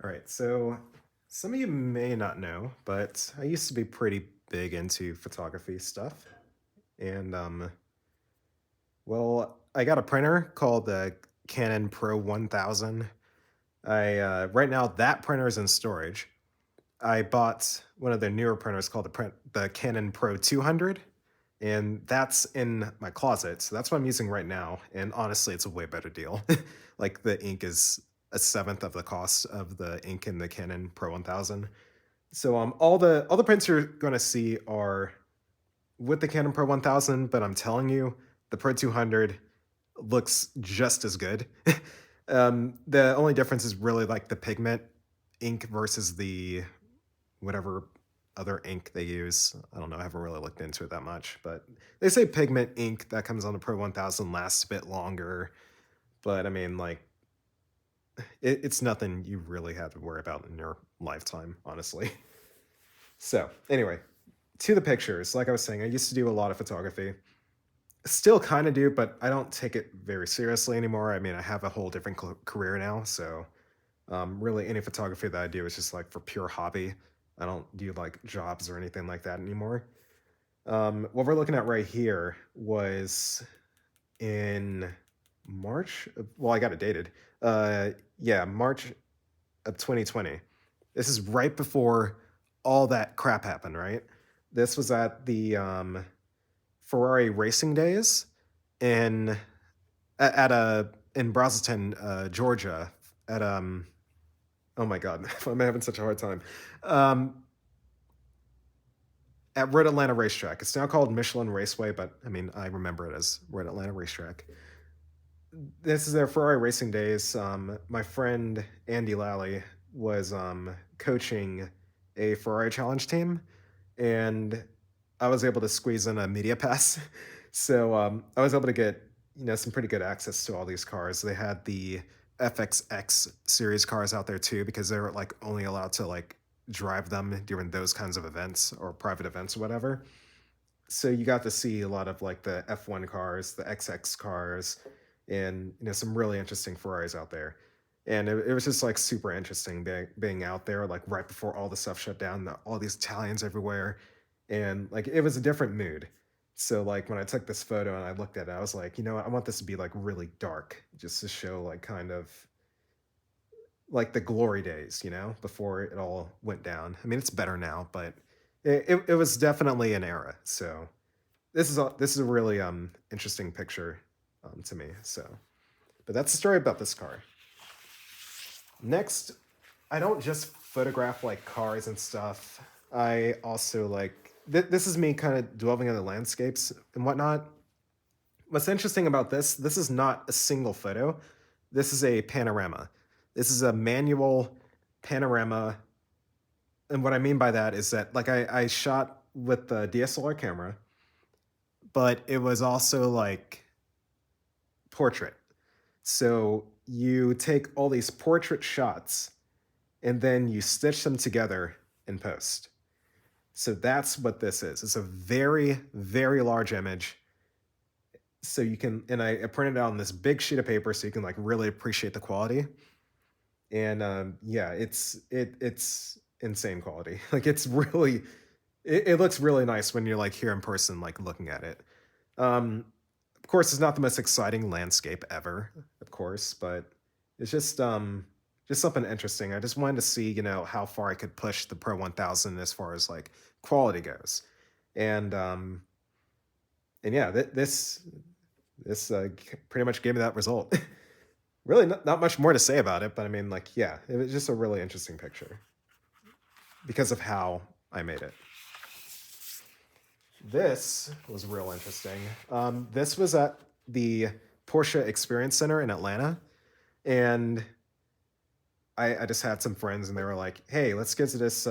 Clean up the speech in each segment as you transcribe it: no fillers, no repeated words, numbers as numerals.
All right, so some of you may not know, but I used to be pretty big into photography stuff. And I got a printer called the Canon Pro 1000. I right now that printer is in storage. I bought one of the newer printers called the Canon Pro 200, and that's in my closet. So that's what I'm using right now. And honestly, it's a way better deal. Like the ink is a seventh of the cost of the ink in the Canon Pro 1000. So all the prints you're gonna see are with the Canon Pro 1000, but I'm telling you, the Pro 200 looks just as good. The only difference is really like the pigment ink versus the whatever other ink they use. I don't know. I haven't really looked into it that much, but they say pigment ink that comes on the Pro 1000 lasts a bit longer. But I mean, like, it's nothing you really have to worry about in your lifetime, honestly. So, anyway, to the pictures. Like I was saying, I used to do a lot of photography. Still kind of do, but I don't take it very seriously anymore. I mean, I have a whole different career now, so really any photography that I do is just like for pure hobby. I don't do like jobs or anything like that anymore. What we're looking at right here was in well, I got it dated. Yeah, March of 2020. This is right before all that crap happened, right? This was at the Ferrari racing days in at a in Brazelton, Georgia. At oh my god, I'm having such a hard time. Um, at Red Atlanta Racetrack. It's now called Michelin Raceway, but I mean I remember it as Red Atlanta Racetrack. This is their Ferrari racing days. My friend Andy Lally was coaching a Ferrari Challenge team, and I was able to squeeze in a media pass. So I was able to get some pretty good access to all these cars. They had the FXX series cars out there too because they were like only allowed to like drive them during those kinds of events or private events or whatever. So you got to see a lot of like the F1 cars, the XX cars, and some really interesting Ferraris out there. And it was just like super interesting being out there like right before all the stuff shut down, all these Italians everywhere, and like it was a different mood. So like when I took this photo and I looked at it, I was like, what, I want this to be like really dark, just to show like kind of like the glory days, before it all went down. I mean, it's better now, but it was definitely an era. So this is a really interesting picture to me. So, but that's the story about this car. Next, I don't just photograph like cars and stuff. I also like this is me kind of dwelling on the landscapes and whatnot. What's interesting about this is not a single photo. This is a panorama. This is a manual panorama. And what I mean by that is that like I shot with the DSLR camera, but it was also like portrait. So you take all these portrait shots and then you stitch them together in post. So that's what this is. It's a very, very large image. So you can, and I printed it out on this big sheet of paper so you can like really appreciate the quality. And yeah, it's insane quality. Like it's really, it looks really nice when you're like here in person, like looking at it. Um, of course, it's not the most exciting landscape ever, of course, but it's just something interesting. I just wanted to see, how far I could push the Pro 1000 as far as like quality goes. And and yeah, pretty much gave me that result. Really not much more to say about it, but I mean like yeah, it was just a really interesting picture because of how I made it. This was real interesting. This was at the Porsche Experience Center in Atlanta, and I just had some friends, and they were like, "Hey, let's get to this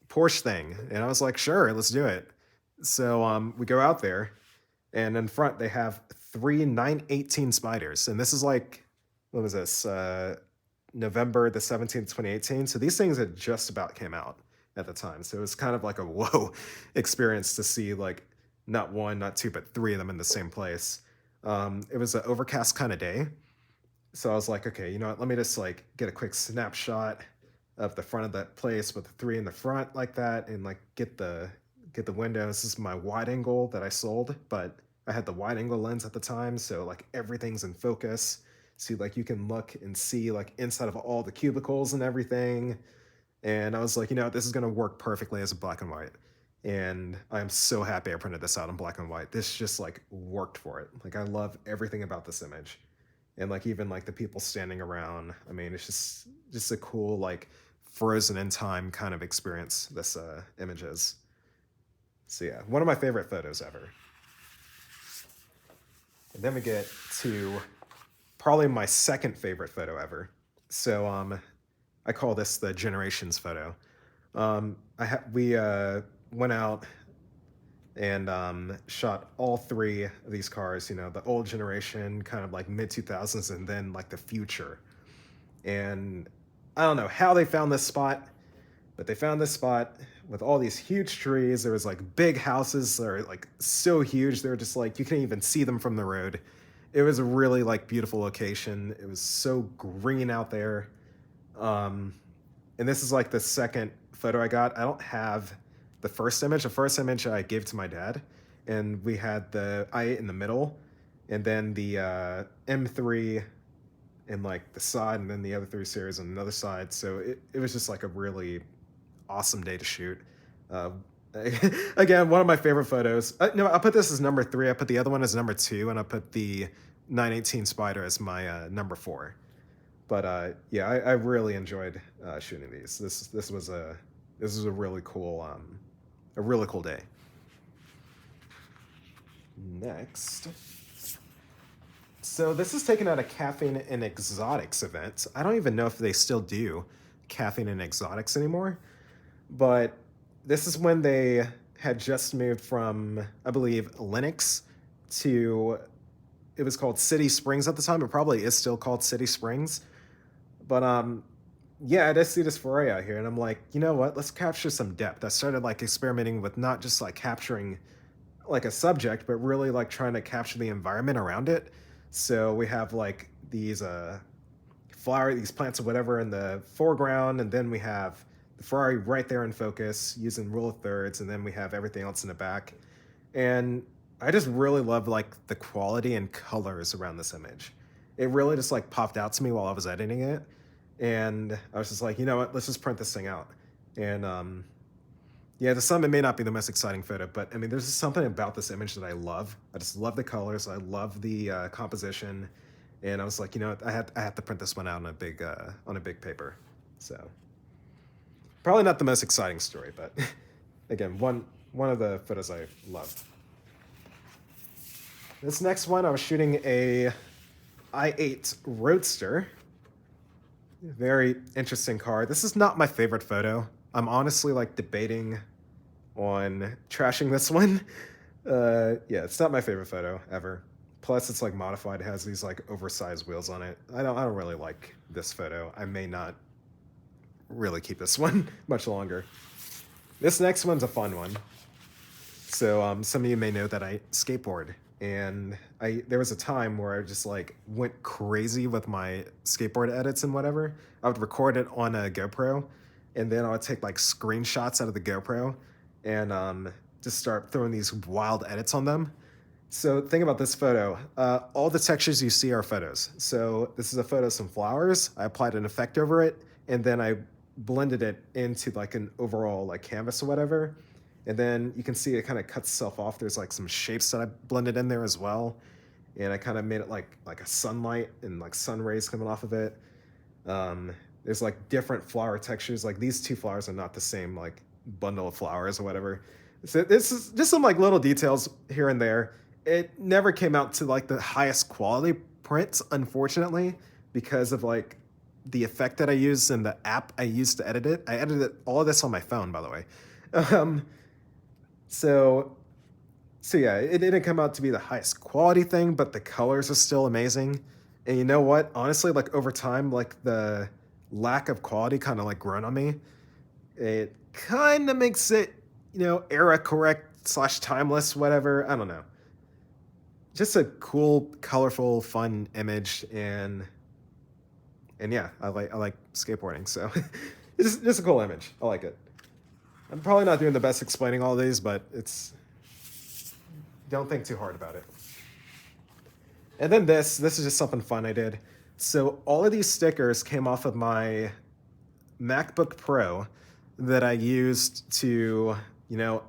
Porsche thing," and I was like, "Sure, let's do it." So we go out there, and in front they have three 918 spiders, and this is like, what was this? November the 17th, 2018. So these things had just about came out at the time. So it was kind of like a whoa experience to see like not one, not two, but three of them in the same place. It was an overcast kind of day. So I was like, okay, you know what? Let me just like get a quick snapshot of the front of that place with the three in the front like that, and like get the windows. This is my wide angle that I sold, but I had the wide angle lens at the time, so like everything's in focus. See, like you can look and see like inside of all the cubicles and everything. And I was like, you know, this is gonna work perfectly as a black and white. And I'm so happy I printed this out in black and white. This just like worked for it. Like I love everything about this image. And like even like the people standing around. I mean, it's just a cool, like frozen in time kind of experience this image is. So yeah, one of my favorite photos ever. And then we get to probably my second favorite photo ever. So I call this the generations photo. We went out and shot all three of these cars. You know, the old generation, kind of like mid 2000s, and then like the future. And I don't know how they found this spot, but they found this spot with all these huge trees. There was like big houses that are like so huge. They were just like you couldn't even see them from the road. It was a really like beautiful location. It was so green out there. Um, and this is like the second photo I got. I don't have the first image. The first image I gave to my dad, and we had the i8 in the middle, and then the M3 in like the side, and then the other three series on another side. So it was just like a really awesome day to shoot. Uh, again, one of my favorite photos. No, I'll put this as number three. I put the other one as number two, and I put the 918 Spider as my number four. But yeah, I really enjoyed shooting these. This was a really cool day. Next, so this is taken at a Caffeine and Exotics event. I don't even know if they still do Caffeine and Exotics anymore, but this is when they had just moved from, I believe, Linux to, it was called City Springs at the time. It probably is still called City Springs. But yeah, I just see this foray out here, and I'm like, you know what? Let's capture some depth. I started like experimenting with not just like capturing like a subject, but really like trying to capture the environment around it. So we have like these these plants or whatever in the foreground, and then we have the Ferrari right there in focus using rule of thirds, and then we have everything else in the back. And I just really love like the quality and colors around this image. It really just like popped out to me while I was editing it, and I was just like, you know what, let's just print this thing out. And yeah, to some it may not be the most exciting photo, but I mean, there's just something about this image that I love. I just love the colors. I love the composition, and I was like, you know what, I have to print this one out on a big paper. So probably not the most exciting story, but again, one of the photos I love. This next one, I was shooting a i8 Roadster. Very interesting car. This is not my favorite photo. I'm honestly like debating on trashing this one. Yeah, it's not my favorite photo ever. Plus, it's like modified. It has these like oversized wheels on it. I don't really like this photo. I may not really keep this one much longer. This next one's a fun one. So some of you may know that I skateboard, and there was a time where I just like went crazy with my skateboard edits and whatever. I would record it on a GoPro, and then I would take like screenshots out of the GoPro and just start throwing these wild edits on them. So think about this photo. All the textures you see are photos. So this is a photo of some flowers. I applied an effect over it, and then I blended it into like an overall like canvas or whatever. And then you can see it kind of cuts itself off. There's like some shapes that I blended in there as well. And I kind of made it like a sunlight and like sun rays coming off of it. There's like different flower textures. Like these two flowers are not the same like bundle of flowers or whatever. So this is just some like little details here and there. It never came out to like the highest quality prints, unfortunately, because of like the effect that I used and the app I used to edit it. I edited all of this on my phone, by the way. Um, so so yeah, it didn't come out to be the highest quality thing, but the colors are still amazing. And you know what? Honestly, like over time, like the lack of quality kind of like grown on me. It kind of makes it, you know, era correct slash timeless, whatever. I don't know. Just a cool, colorful, fun image, and And yeah, I like skateboarding, so it's just a cool image. I like it. I'm probably not doing the best explaining all these, but it's don't think too hard about it. And then this is just something fun I did. So all of these stickers came off of my MacBook Pro that I used to,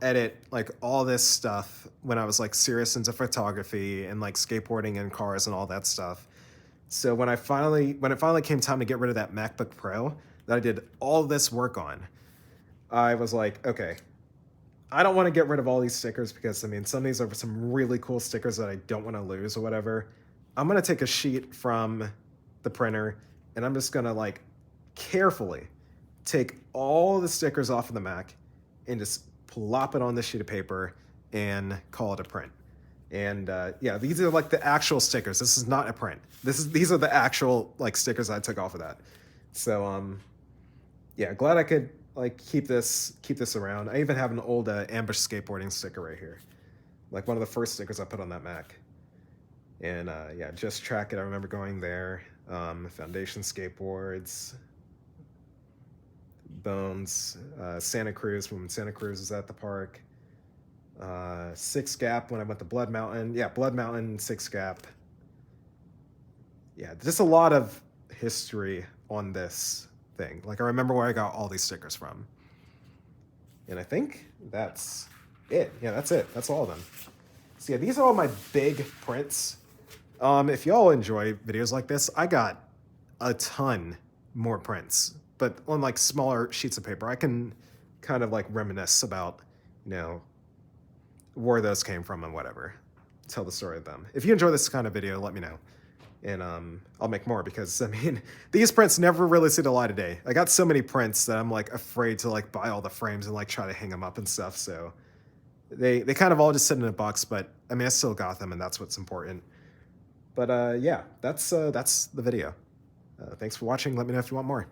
edit like all this stuff when I was like serious into photography and like skateboarding and cars and all that stuff. So when it finally came time to get rid of that MacBook Pro that I did all this work on, I was like, okay, I don't want to get rid of all these stickers because I mean some of these are some really cool stickers that I don't want to lose or whatever. I'm gonna take a sheet from the printer and I'm just gonna like carefully take all the stickers off of the Mac and just plop it on this sheet of paper and call it a print. And yeah, these are like the actual stickers. This is not a print. These are the actual like stickers I took off of that. So yeah, glad I could like keep this around. I even have an old ambush skateboarding sticker right here, like one of the first stickers I put on that Mac. And yeah, just track it. I remember going there. Foundation skateboards, Bones, Santa Cruz when Santa Cruz was at the park. Six Gap when I went to Blood Mountain. Yeah, Blood Mountain, Six Gap. Yeah, just a lot of history on this thing. Like I remember where I got all these stickers from. And I think that's it. Yeah, that's it. That's all of them. So yeah, these are all my big prints. If y'all enjoy videos like this, I got a ton more prints, but on like smaller sheets of paper. I can kind of like reminisce about, where those came from and whatever. Tell the story of them. If you enjoy this kind of video, let me know. And I'll make more because, I mean, these prints never really see the light of day. I got so many prints that I'm like afraid to like buy all the frames and like try to hang them up and stuff. So they kind of all just sit in a box, but I mean, I still got them and that's what's important. But yeah, that's the video. Thanks for watching. Let me know if you want more.